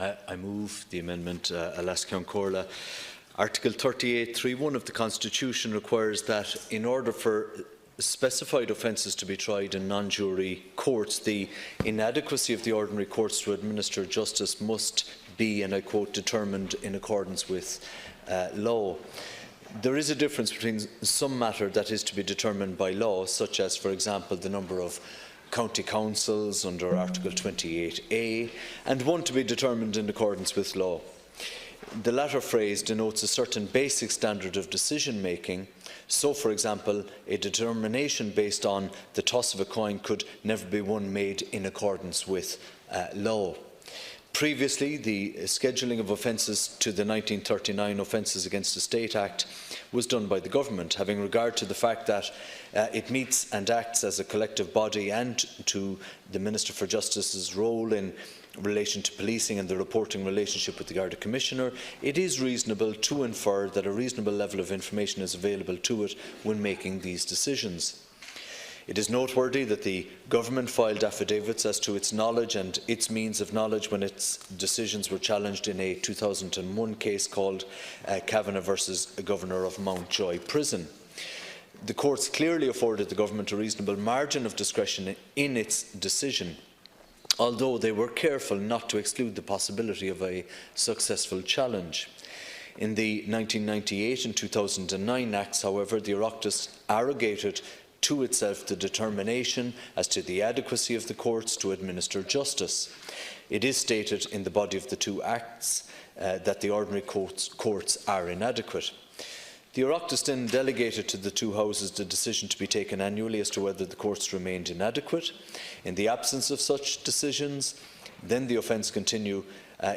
I move the amendment Alaska Corla. Article 38(3)(1 of the Constitution requires that in order for specified offences to be tried in non-jury courts, the inadequacy of the ordinary courts to administer justice must be, and I quote, determined in accordance with law. There is a difference between some matter that is to be determined by law, such as, for example, the number of county councils under Article 28A, and one to be determined in accordance with law. The latter phrase denotes a certain basic standard of decision-making. So, for example, a determination based on the toss of a coin could never be one made in accordance with law. Previously, the scheduling of offences to the 1939 Offences Against the State Act was done by the government, having regard to the fact that it meets and acts as a collective body, and to the Minister for Justice's role in relation to policing and the reporting relationship with the Garda Commissioner. It is reasonable to infer that a reasonable level of information is available to it when making these decisions. It is noteworthy that the government filed affidavits as to its knowledge and its means of knowledge when its decisions were challenged in a 2001 case called Kavanagh versus Governor of Mountjoy Prison. The courts clearly afforded the government a reasonable margin of discretion in its decision, although they were careful not to exclude the possibility of a successful challenge. In the 1998 and 2009 Acts, however, the Oireachtas arrogated to itself the determination as to the adequacy of the courts to administer justice. It is stated in the body of the two Acts that the ordinary courts are inadequate. The Oireachtas then delegated to the two houses the decision to be taken annually as to whether the courts remained inadequate. In the absence of such decisions, then the offence continue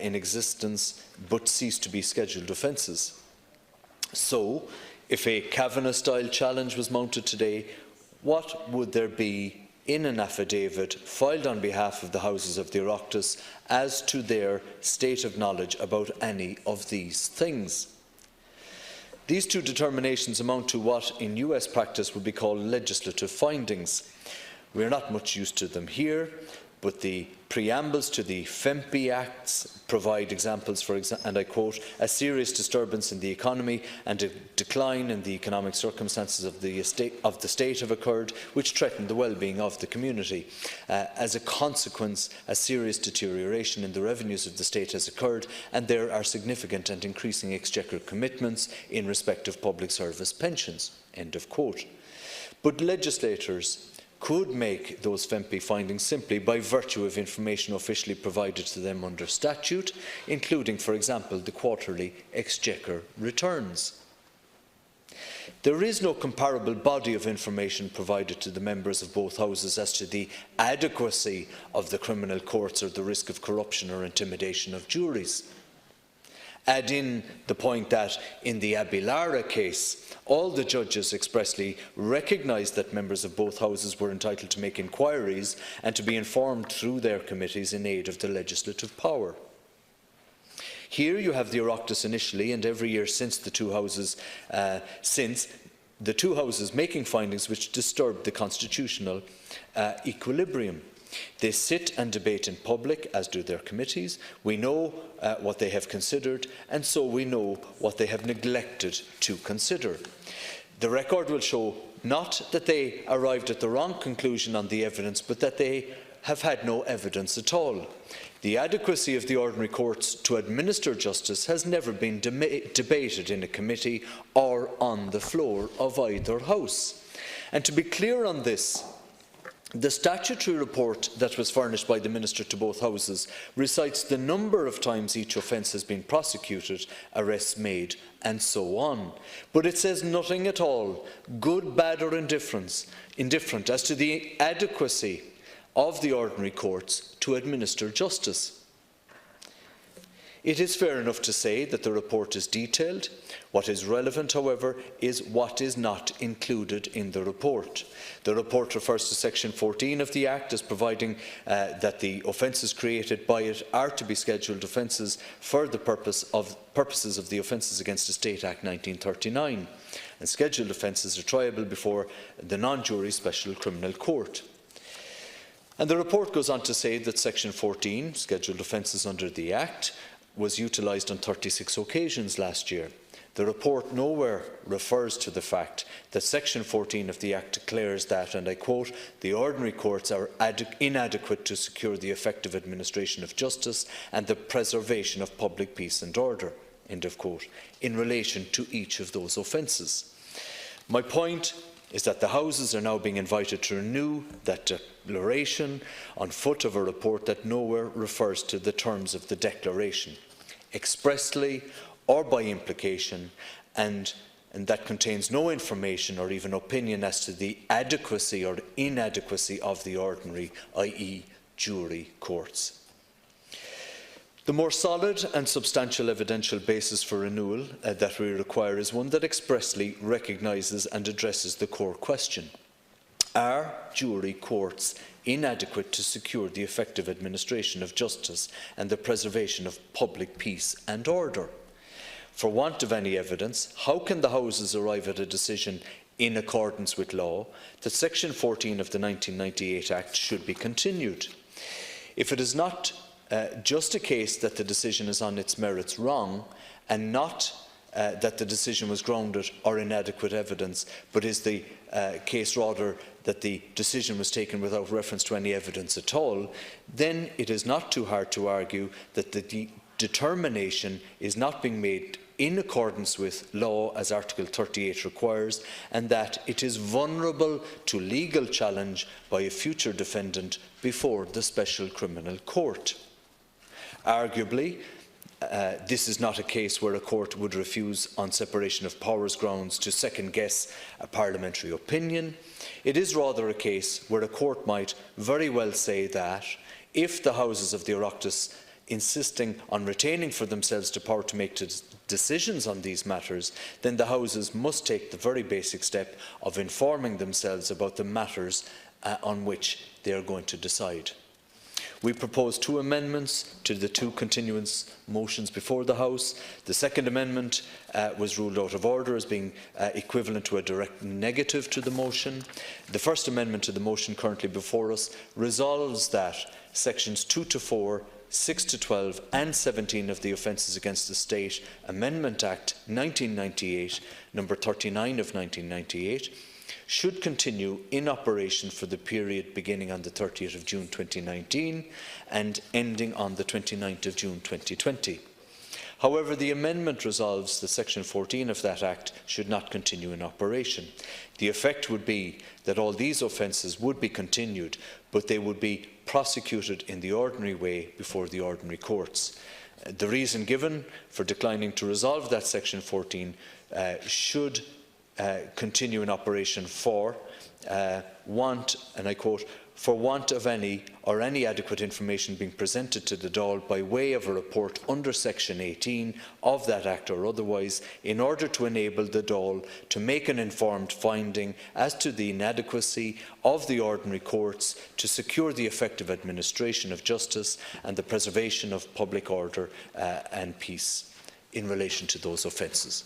in existence but cease to be scheduled offences. So, if a Kavanagh-style challenge was mounted today, what would there be in an affidavit filed on behalf of the houses of the Oireachtas as to their state of knowledge about any of these things? These two determinations amount to what in US practice would be called legislative findings. We are not much used to them here, but the preambles to the FEMPI Acts provide examples for, and I quote, a serious disturbance in the economy and a decline in the economic circumstances of the state have occurred, which threaten the well-being of the community. As a consequence, a serious deterioration in the revenues of the state has occurred, and there are significant and increasing exchequer commitments in respect of public service pensions. End of quote. But legislators could make those FEMPI findings simply by virtue of information officially provided to them under statute, including, for example, the quarterly exchequer returns. There is no comparable body of information provided to the members of both houses as to the adequacy of the criminal courts or the risk of corruption or intimidation of juries. Add in the point that in the Abilara case, all the judges expressly recognised that members of both houses were entitled to make inquiries and to be informed through their committees in aid of the legislative power. Here you have the Oireachtas initially, and every year since the two houses making findings which disturb the constitutional equilibrium. They sit and debate in public, as do their committees. We know what they have considered, and so we know what they have neglected to consider. The record will show not that they arrived at the wrong conclusion on the evidence, but that they have had no evidence at all. The adequacy of the ordinary courts to administer justice has never been debated in a committee or on the floor of either house. And to be clear on this, the statutory report that was furnished by the Minister to both houses recites the number of times each offence has been prosecuted, arrests made, and so on. But it says nothing at all, good, bad or indifferent, as to the adequacy of the ordinary courts to administer justice. It is fair enough to say that the report is detailed. What is relevant, however, is what is not included in the report. The report refers to Section 14 of the Act as providing that the offences created by it are to be scheduled offences for the purposes of the Offences Against the State Act 1939, and scheduled offences are triable before the non-jury special criminal court. And the report goes on to say that Section 14, scheduled offences under the Act, was utilised on 36 occasions last year. The report nowhere refers to the fact that Section 14 of the Act declares that, and I quote, "the ordinary courts are inadequate to secure the effective administration of justice and the preservation of public peace and order," end of quote, in relation to each of those offences. My point is that the Houses are now being invited to renew that declaration on foot of a report that nowhere refers to the terms of the declaration, expressly or by implication, and that contains no information or even opinion as to the adequacy or inadequacy of the ordinary, i.e. jury courts. The more solid and substantial evidential basis for renewal that we require is one that expressly recognises and addresses the core question. Are jury courts inadequate to secure the effective administration of justice and the preservation of public peace and order? For want of any evidence, how can the Houses arrive at a decision in accordance with law that Section 14 of the 1998 Act should be continued? If it is not just a case that the decision is on its merits wrong, and not that the decision was grounded on inadequate evidence, but is the case rather that the decision was taken without reference to any evidence at all, then it is not too hard to argue that the determination is not being made in accordance with law as Article 38 requires, and that it is vulnerable to legal challenge by a future defendant before the Special Criminal Court. Arguably, this is not a case where a court would refuse on separation of powers grounds to second-guess a parliamentary opinion. It is rather a case where a court might very well say that if the Houses of the Oireachtas insisting on retaining for themselves the power to make decisions on these matters, then the Houses must take the very basic step of informing themselves about the matters on which they are going to decide. We propose 2 amendments to the 2 continuance motions before the House. The second amendment was ruled out of order as being equivalent to a direct negative to the motion. The first amendment to the motion currently before us resolves that sections 2 to 4, 6 to 12 and 17 of the Offences Against the State Amendment Act 1998, number 39 of 1998, should continue in operation for the period beginning on the 30th of June 2019 and ending on the 29th of June 2020. However, the amendment resolves that Section 14 of that Act should not continue in operation. The effect would be that all these offences would be continued, but they would be prosecuted in the ordinary way before the ordinary courts. The reason given for declining to resolve that Section 14 should continue in operation for want, and I quote, "for want of any or any adequate information being presented to the Dáil by way of a report under Section 18 of that Act or otherwise, in order to enable the Dáil to make an informed finding as to the inadequacy of the ordinary courts to secure the effective administration of justice and the preservation of public order and peace in relation to those offences."